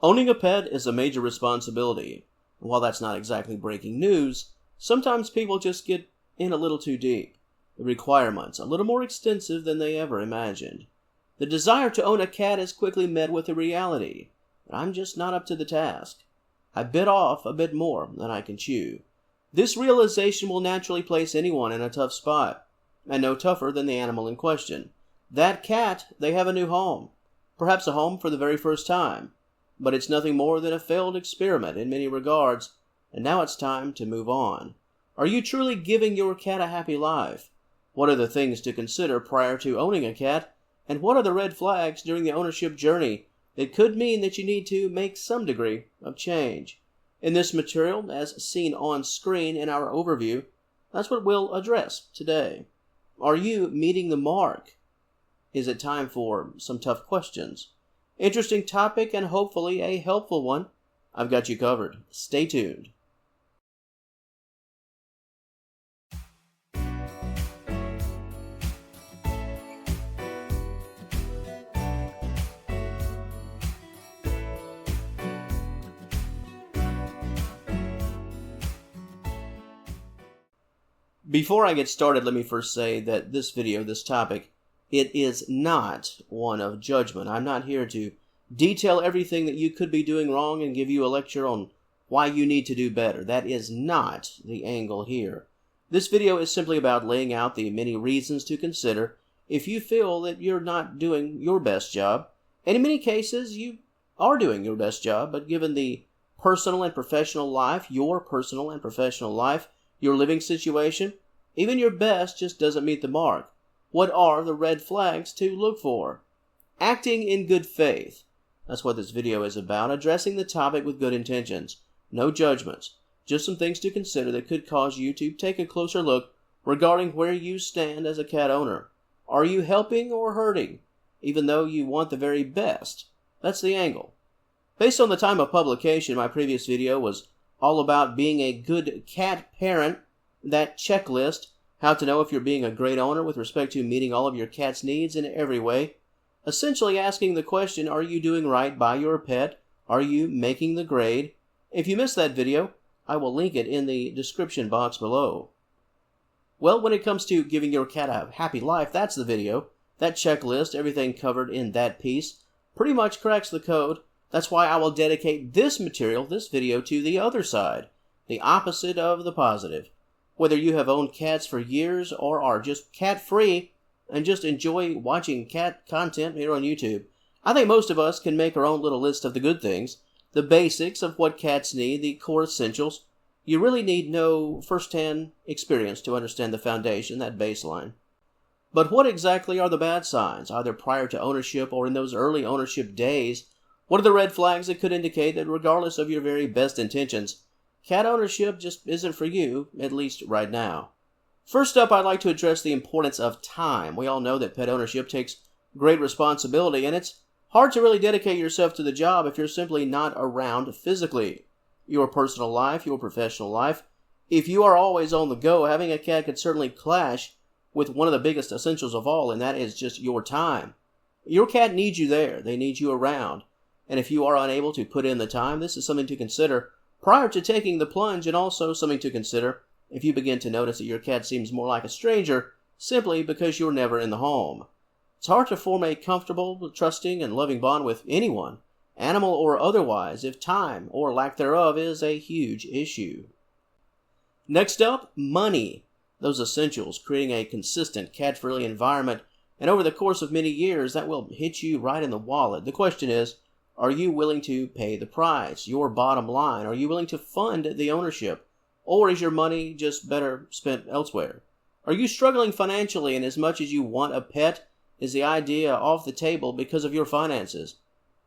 Owning a pet is a major responsibility. While that's not exactly breaking news, sometimes people just get in a little too deep. The requirements a little more extensive than they ever imagined. The desire to own a cat is quickly met with the reality that I'm just not up to the task. I bit off a bit more than I can chew. This realization will naturally place anyone in a tough spot, and no tougher than the animal in question. That cat, they have a new home, perhaps a home for the very first time, but it's nothing more than a failed experiment in many regards, and now it's time to move on. Are you truly giving your cat a happy life? What are the things to consider prior to owning a cat, and what are the red flags during the ownership journey that could mean that you need to make some degree of change? In this material, as seen on screen in our overview, that's what we'll address today. Are you meeting the mark? Is it time for some tough questions? Interesting topic and hopefully a helpful one. I've got you covered. Stay tuned. Before I get started, let me first say that this topic, it is not one of judgment. I'm not here to detail everything that you could be doing wrong and give you a lecture on why you need to do better. That is not the angle here. This video is simply about laying out the many reasons to consider if you feel that you're not doing your best job. And in many cases, you are doing your best job, but given the personal and professional life, your personal and professional life, your living situation, even your best just doesn't meet the mark. What are the red flags to look for? Acting in good faith. That's what this video is about, addressing the topic with good intentions. No judgments, just some things to consider that could cause you to take a closer look regarding where you stand as a cat owner. Are you helping or hurting, even though you want the very best? That's the angle. Based on the time of publication, my previous video was all about being a good cat parent, that checklist, how to know if you're being a great owner with respect to meeting all of your cat's needs in every way. Essentially asking the question, are you doing right by your pet? Are you making the grade? If you missed that video, I will link it in the description box below. Well, when it comes to giving your cat a happy life, that's the video. That checklist, everything covered in that piece, pretty much cracks the code. That's why I will dedicate this material, this video, to the other side, the opposite of the positive. Whether you have owned cats for years or are just cat-free and just enjoy watching cat content here on YouTube, I think most of us can make our own little list of the good things, the basics of what cats need, the core essentials. You really need no first-hand experience to understand the foundation, that baseline. But what exactly are the bad signs, either prior to ownership or in those early ownership days? What are the red flags that could indicate that regardless of your very best intentions, cat ownership just isn't for you, at least right now? First up, I'd like to address the importance of time. We all know that pet ownership takes great responsibility, and it's hard to really dedicate yourself to the job if you're simply not around physically. Your personal life, your professional life. If you are always on the go, having a cat could certainly clash with one of the biggest essentials of all, and that is just your time. Your cat needs you there. They need you around. And if you are unable to put in the time, this is something to consider prior to taking the plunge, and also something to consider if you begin to notice that your cat seems more like a stranger simply because you're never in the home. It's hard to form a comfortable, trusting, and loving bond with anyone, animal or otherwise, if time, or lack thereof, is a huge issue. Next up, money. Those essentials, creating a consistent cat-friendly environment, and over the course of many years, that will hit you right in the wallet. The question is, are you willing to pay the price, your bottom line? Are you willing to fund the ownership? Or is your money just better spent elsewhere? Are you struggling financially, and as much as you want a pet, is the idea off the table because of your finances?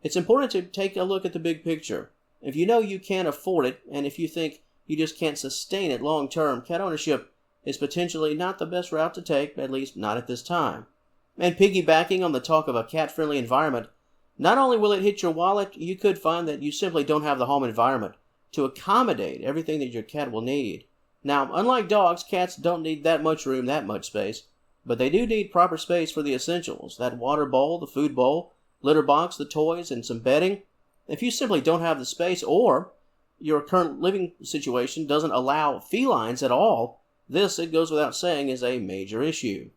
It's important to take a look at the big picture. If you know you can't afford it, and if you think you just can't sustain it long term, cat ownership is potentially not the best route to take, at least not at this time. And piggybacking on the talk of a cat-friendly environment, not only will it hit your wallet, you could find that you simply don't have the home environment to accommodate everything that your cat will need. Now, unlike dogs, cats don't need that much room, that much space, but they do need proper space for the essentials, that water bowl, the food bowl, litter box, the toys, and some bedding. If you simply don't have the space, or your current living situation doesn't allow felines at all, this, it goes without saying, is a major issue.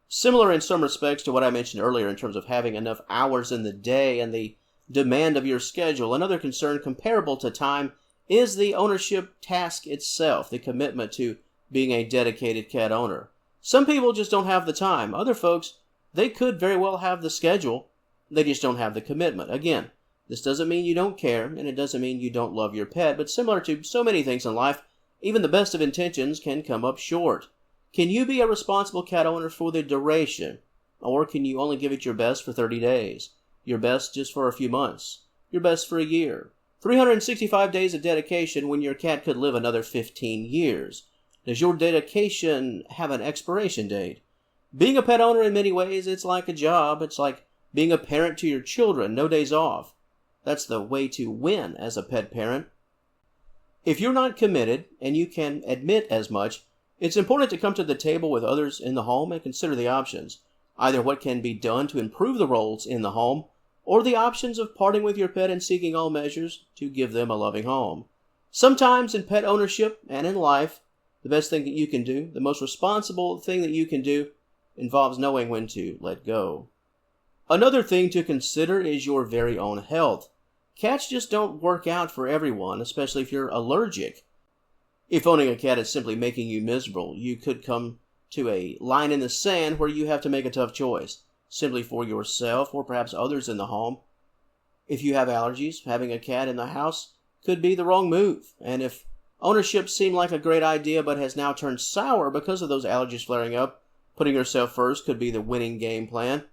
Similar in some respects to what I mentioned earlier in terms of having enough hours in the day and the demand of your schedule, another concern comparable to time is the ownership task itself, the commitment to being a dedicated cat owner. Some people just don't have the time. Other folks, they could very well have the schedule. They just don't have the commitment. Again, this doesn't mean you don't care, and it doesn't mean you don't love your pet, but similar to so many things in life, even the best of intentions can come up short. Can you be a responsible cat owner for the duration? Or can you only give it your best for 30 days? Your best just for a few months? Your best for a year? 365 days of dedication when your cat could live another 15 years. Does your dedication have an expiration date? Being a pet owner in many ways, it's like a job. It's like being a parent to your children, no days off. That's the way to win as a pet parent. If you're not committed, and you can admit as much, it's important to come to the table with others in the home and consider the options. Either what can be done to improve the roles in the home, or the options of parting with your pet and seeking all measures to give them a loving home. Sometimes in pet ownership and in life, the best thing that you can do, the most responsible thing that you can do, involves knowing when to let go. Another thing to consider is your very own health. Cats just don't work out for everyone, especially if you're allergic. If owning a cat is simply making you miserable, you could come to a line in the sand where you have to make a tough choice, simply for yourself or perhaps others in the home. If you have allergies, having a cat in the house could be the wrong move. And if ownership seemed like a great idea but has now turned sour because of those allergies flaring up, putting yourself first could be the winning game plan.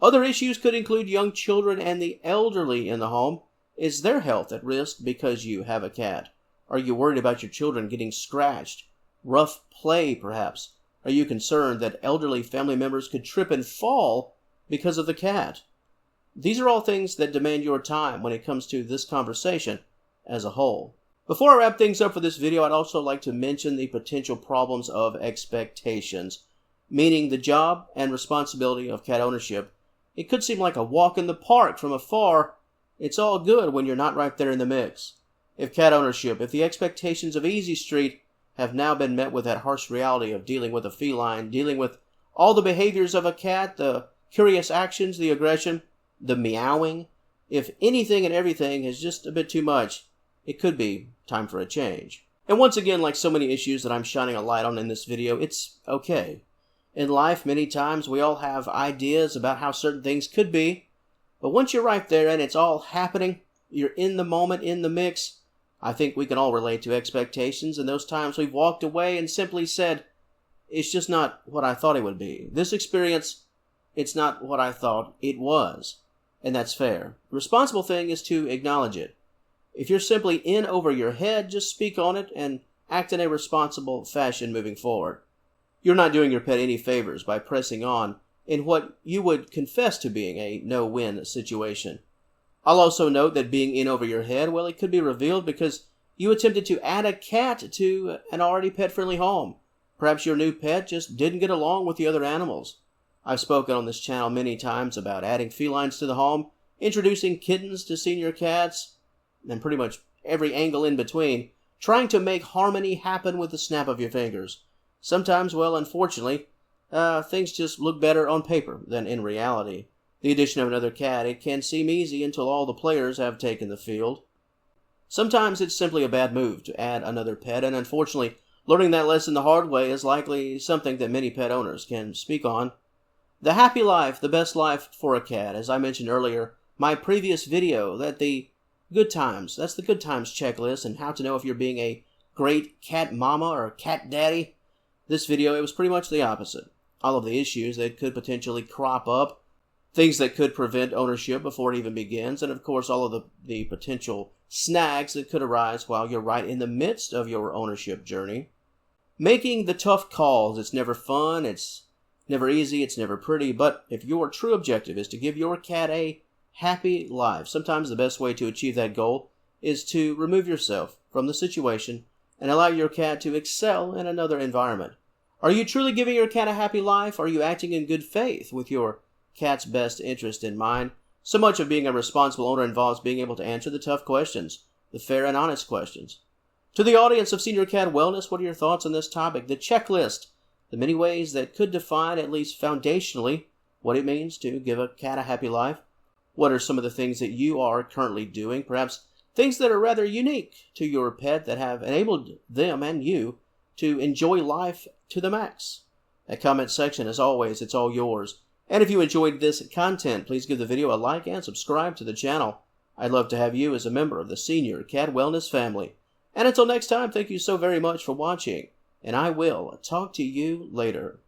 Other issues could include young children and the elderly in the home. Is their health at risk because you have a cat? Are you worried about your children getting scratched? Rough play, perhaps? Are you concerned that elderly family members could trip and fall because of the cat? These are all things that demand your time when it comes to this conversation as a whole. Before I wrap things up for this video, I'd also like to mention the potential problems of expectations, meaning the job and responsibility of cat ownership. It could seem like a walk in the park from afar. It's all good when you're not right there in the mix. If the expectations of Easy Street have now been met with that harsh reality of dealing with a feline, dealing with all the behaviors of a cat, the curious actions, the aggression, the meowing, if anything and everything is just a bit too much, it could be time for a change. And once again, like so many issues that I'm shining a light on in this video, it's okay. In life, many times we all have ideas about how certain things could be, but once you're right there and it's all happening, you're in the moment, in the mix, I think we can all relate to expectations and those times we've walked away and simply said, it's just not what I thought it would be. This experience, it's not what I thought it was. And that's fair. The responsible thing is to acknowledge it. If you're simply in over your head, just speak on it and act in a responsible fashion moving forward. You're not doing your pet any favors by pressing on in what you would confess to being a no-win situation. I'll also note that being in over your head, well, it could be revealed because you attempted to add a cat to an already pet-friendly home. Perhaps your new pet just didn't get along with the other animals. I've spoken on this channel many times about adding felines to the home, introducing kittens to senior cats, and pretty much every angle in between, trying to make harmony happen with the snap of your fingers. Sometimes, well, unfortunately, things just look better on paper than in reality. The addition of another cat, it can seem easy until all the players have taken the field. Sometimes it's simply a bad move to add another pet, and unfortunately, learning that lesson the hard way is likely something that many pet owners can speak on. The happy life, the best life for a cat, as I mentioned earlier, my previous video, that's the good times checklist and how to know if you're being a great cat mama or cat daddy. This video, it was pretty much the opposite. All of the issues that could potentially crop up, things that could prevent ownership before it even begins, and of course all of the potential snags that could arise while you're right in the midst of your ownership journey. Making the tough calls, it's never fun, it's never easy, it's never pretty, but if your true objective is to give your cat a happy life, sometimes the best way to achieve that goal is to remove yourself from the situation and allow your cat to excel in another environment. Are you truly giving your cat a happy life? Are you acting in good faith with your cat's best interest in mind? So much of being a responsible owner involves being able to answer the tough questions, the fair and honest questions. To the audience of Senior Cat Wellness, what are your thoughts on this topic? The checklist, the many ways that could define, at least foundationally, what it means to give a cat a happy life. What are some of the things that you are currently doing? Perhaps things that are rather unique to your pet that have enabled them and you to enjoy life to the max. That comment section, as always, it's all yours. And if you enjoyed this content, please give the video a like and subscribe to the channel. I'd love to have you as a member of the Senior Cat Wellness family. And until next time, thank you so very much for watching, and I will talk to you later.